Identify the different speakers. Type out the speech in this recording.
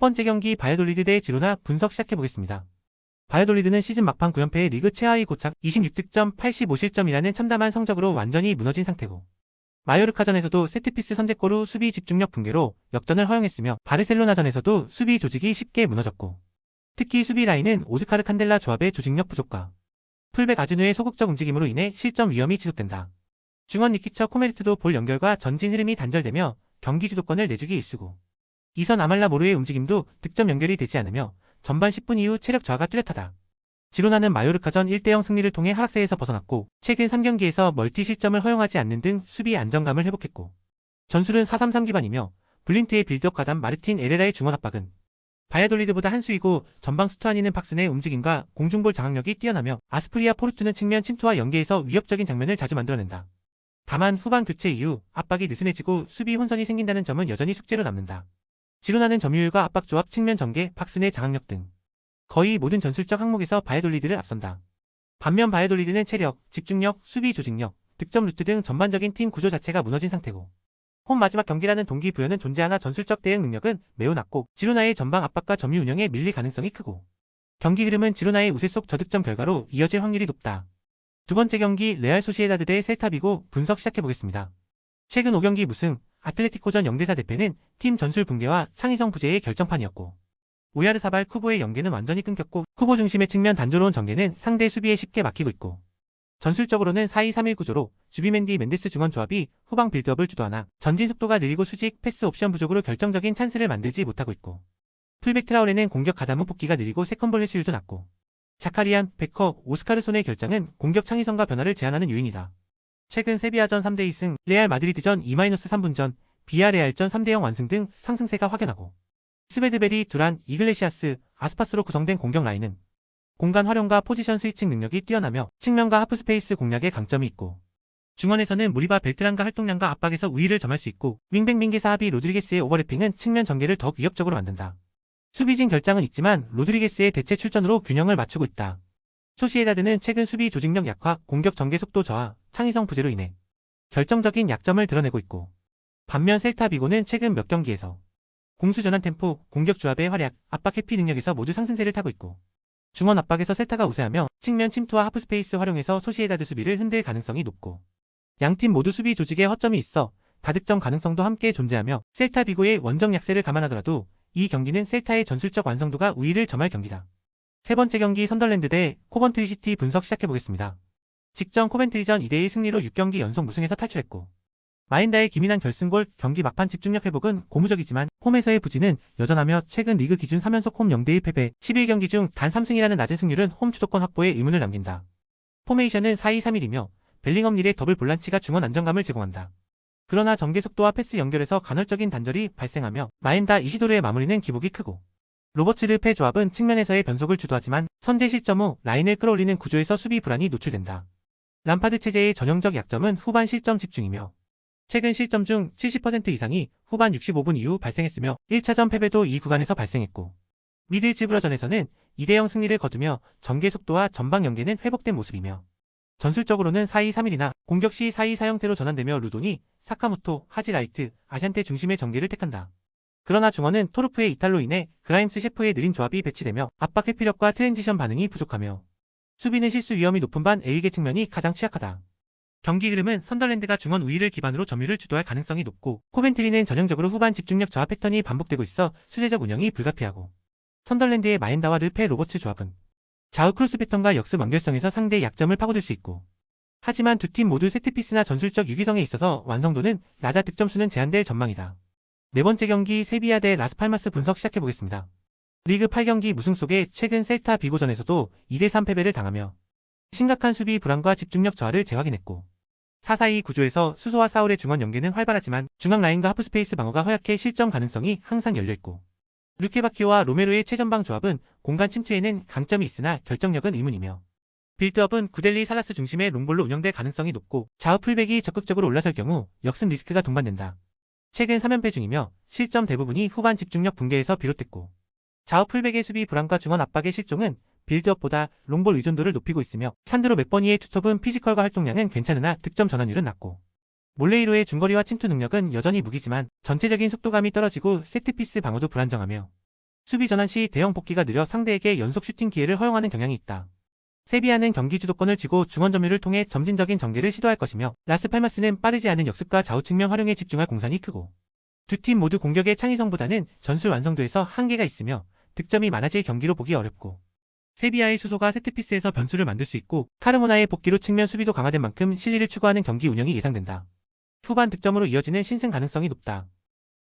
Speaker 1: 번째 경기 바이오돌리드 대 지로나 분석 시작해보겠습니다. 바이오돌리드는 시즌 막판 9연패에 리그 최하위 고착 26득점 85실점이라는 참담한 성적으로 완전히 무너진 상태고, 마요르카전에서도 세트피스 선제골 후 수비 집중력 붕괴로 역전을 허용했으며 바르셀로나전에서도 수비 조직이 쉽게 무너졌고, 특히 수비 라인은 오스카르 칸델라 조합의 조직력 부족과 풀백 아즈누의 소극적 움직임으로 인해 실점 위험이 지속된다. 중원 니키처 코메르트도 볼 연결과 전진 흐름이 단절되며 경기 주도권을 내주기 일쑤고, 이선 아말라 모르의 움직임도 득점 연결이 되지 않으며 전반 10분 이후 체력 저하가 뚜렷하다. 지로나는 마요르카전 1대0 승리를 통해 하락세에서 벗어났고, 최근 3경기에서 멀티 실점을 허용하지 않는 등 수비 안정감을 회복했고, 전술은 4-3-3 기반이며 블린트의 빌드업 가담 마르틴 에레라의 중원 압박은 바이아돌리드보다 한 수이고, 전방 스투아니는 박슨의 움직임과 공중볼 장악력이 뛰어나며 아스프리아 포르투는 측면 침투와 연계에서 위협적인 장면을 자주 만들어낸다. 다만 후반 교체 이후 압박이 느슨해지고 수비 혼선이 생긴다는 점은 여전히 숙제로 남는다. 지로나는 점유율과 압박 조합, 측면 전개, 박슨의 장악력 등 거의 모든 전술적 항목에서 바이아돌리드를 앞선다. 반면 바이아돌리드는 체력, 집중력, 수비 조직력, 득점 루트 등 전반적인 팀 구조 자체가 무너진 상태고, 홈 마지막 경기라는 동기부여는 존재하나 전술적 대응 능력은 매우 낮고, 지로나의 전방 압박과 점유 운영에 밀릴 가능성이 크고, 경기 흐름은 지로나의 우세 속 저득점 결과로 이어질 확률이 높다. 두 번째 경기 레알 소시에다드 대 셀타비고 분석 시작해보겠습니다. 최근 5경기 무승, 아틀레티코전 0대4 대패는 팀 전술 붕괴와 창의성 부재의 결정판이었고, 오야르사발 쿠보의 연계는 완전히 끊겼고, 쿠보 중심의 측면 단조로운 전개는 상대 수비에 쉽게 막히고 있고, 전술적으로는 4-2-3-1 구조로 주비맨디 멘데스 중원 조합이 후방 빌드업을 주도하나 전진 속도가 느리고 수직, 패스 옵션 부족으로 결정적인 찬스를 만들지 못하고 있고, 풀백 트라우레는 공격 가담 후 복귀가 느리고 세컨볼 회수율도 낮고, 자카리안, 베커, 오스카르손의 결장은 공격 창의성과 변화를 제한하는 요인이다. 최근 세비야전 3대2승, 레알 마드리드전 2-3분전, 비아레알전 3대0 완승 등 상승세가 확연하고, 스베드베리, 두란, 이글레시아스, 아스파스로 구성된 공격 라인은 공간 활용과 포지션 스위칭 능력이 뛰어나며 측면과 하프스페이스 공략에 강점이 있고, 중원에서는 무리바 벨트란과 활동량과 압박에서 우위를 점할 수 있고, 윙백 민게사 하비 로드리게스의 오버래핑은 측면 전개를 더욱 위협적으로 만든다. 수비진 결장은 있지만 로드리게스의 대체 출전으로 균형을 맞추고 있다. 소시에다드는 최근 수비 조직력 약화, 공격 전개 속도 저하, 창의성 부재로 인해 결정적인 약점을 드러내고 있고, 반면 셀타비고는 최근 몇 경기에서 공수 전환 템포, 공격 조합의 활약, 압박 회피 능력에서 모두 상승세를 타고 있고, 중원 압박에서 셀타가 우세하며 측면 침투와 하프스페이스 활용에서 소시에다드 수비를 흔들 가능성이 높고, 양팀 모두 수비 조직에 허점이 있어 다득점 가능성도 함께 존재하며 셀타비고의 원정 약세를 감안하더라도 이 경기는 셀타의 전술적 완성도가 우위를 점할 경기다. 세 번째 경기 선덜랜드 대 코번트리 시티 분석 시작해보겠습니다. 직전 코벤트리전 2대1 승리로 6경기 연속 무승에서 탈출했고, 마인다의 기민한 결승골, 경기 막판 집중력 회복은 고무적이지만 홈에서의 부진은 여전하며 최근 리그 기준 3연속 홈 0대1 패배, 11경기 중 단 3승이라는 낮은 승률은 홈 주도권 확보에 의문을 남긴다. 포메이션은 4-2-3-1이며 벨링엄 닐의 더블 볼란치가 중원 안정감을 제공한다. 그러나 전개 속도와 패스 연결에서 간헐적인 단절이 발생하며 마인다 이시도르의 마무리는 기복이 크고, 로버츠 르페 조합은 측면에서의 변속을 주도하지만 선제 실점 후 라인을 끌어올리는 구조에서 수비 불안이 노출된다. 람파드 체제의 전형적 약점은 후반 실점 집중이며, 최근 실점 중 70% 이상이 후반 65분 이후 발생했으며 1차전 패배도 이 구간에서 발생했고, 미들즈브러전에서는 2대0 승리를 거두며 전개 속도와 전방 연계는 회복된 모습이며, 전술적으로는 4-2-3-1이나 공격 시 4-2-4 형태로 전환되며 루도니, 사카모토, 하지라이트, 아샨테 중심의 전개를 택한다. 그러나 중원은 토르프의 이탈로 인해 그라임스 셰프의 느린 조합이 배치되며 압박 회피력과 트랜지션 반응이 부족하며, 수비는 실수 위험이 높은 반 에이게 측면이 가장 취약하다. 경기 흐름은 선덜랜드가 중원 우위를 기반으로 점유를 주도할 가능성이 높고, 코벤트리는 전형적으로 후반 집중력 저하 패턴이 반복되고 있어 수제적 운영이 불가피하고, 선덜랜드의 마인다와 르페 로버츠 조합은 좌우 크로스 패턴과 역습 완결성에서 상대의 약점을 파고들 수 있고, 하지만 두 팀 모두 세트피스나 전술적 유기성에 있어서 완성도는 낮아 득점수는 제한될 전망이다. 네 번째 경기 세비야 대 라스팔마스 분석 시작해보겠습니다. 리그 8경기 무승 속에 최근 셀타 비고전에서도 2대3 패배를 당하며 심각한 수비 불안과 집중력 저하를 재확인했고, 4-4-2 구조에서 수소와 사울의 중원 연계는 활발하지만 중앙 라인과 하프스페이스 방어가 허약해 실점 가능성이 항상 열려있고, 루케바키오와 로메로의 최전방 조합은 공간 침투에는 강점이 있으나 결정력은 의문이며, 빌드업은 구델리 살라스 중심의 롱볼로 운영될 가능성이 높고, 좌우 풀백이 적극적으로 올라설 경우 역습 리스크가 동반된다. 최근 3연패 중이며 실점 대부분이 후반 집중력 붕괴에서 비롯됐고, 좌우 풀백의 수비 불안과 중원 압박의 실종은 빌드업보다 롱볼 의존도를 높이고 있으며, 산드로 맥버니의 투톱은 피지컬과 활동량은 괜찮으나 득점 전환율은 낮고, 몰레이로의 중거리와 침투 능력은 여전히 무기지만 전체적인 속도감이 떨어지고 세트피스 방어도 불안정하며, 수비 전환 시 대형 복귀가 느려 상대에게 연속 슈팅 기회를 허용하는 경향이 있다. 세비야는 경기 주도권을 쥐고 중원 점유를 통해 점진적인 전개를 시도할 것이며 라스팔마스는 빠르지 않은 역습과 좌우 측면 활용에 집중할 공산이 크고 두 팀 모두 공격의 창의성보다는 전술 완성도에서 한계가 있으며 득점이 많아질 경기로 보기 어렵고 세비야의 수소가 세트피스에서 변수를 만들 수 있고 카르모나의 복귀로 측면 수비도 강화된 만큼 실리를 추구하는 경기 운영이 예상된다. 후반 득점으로 이어지는 신승 가능성이 높다.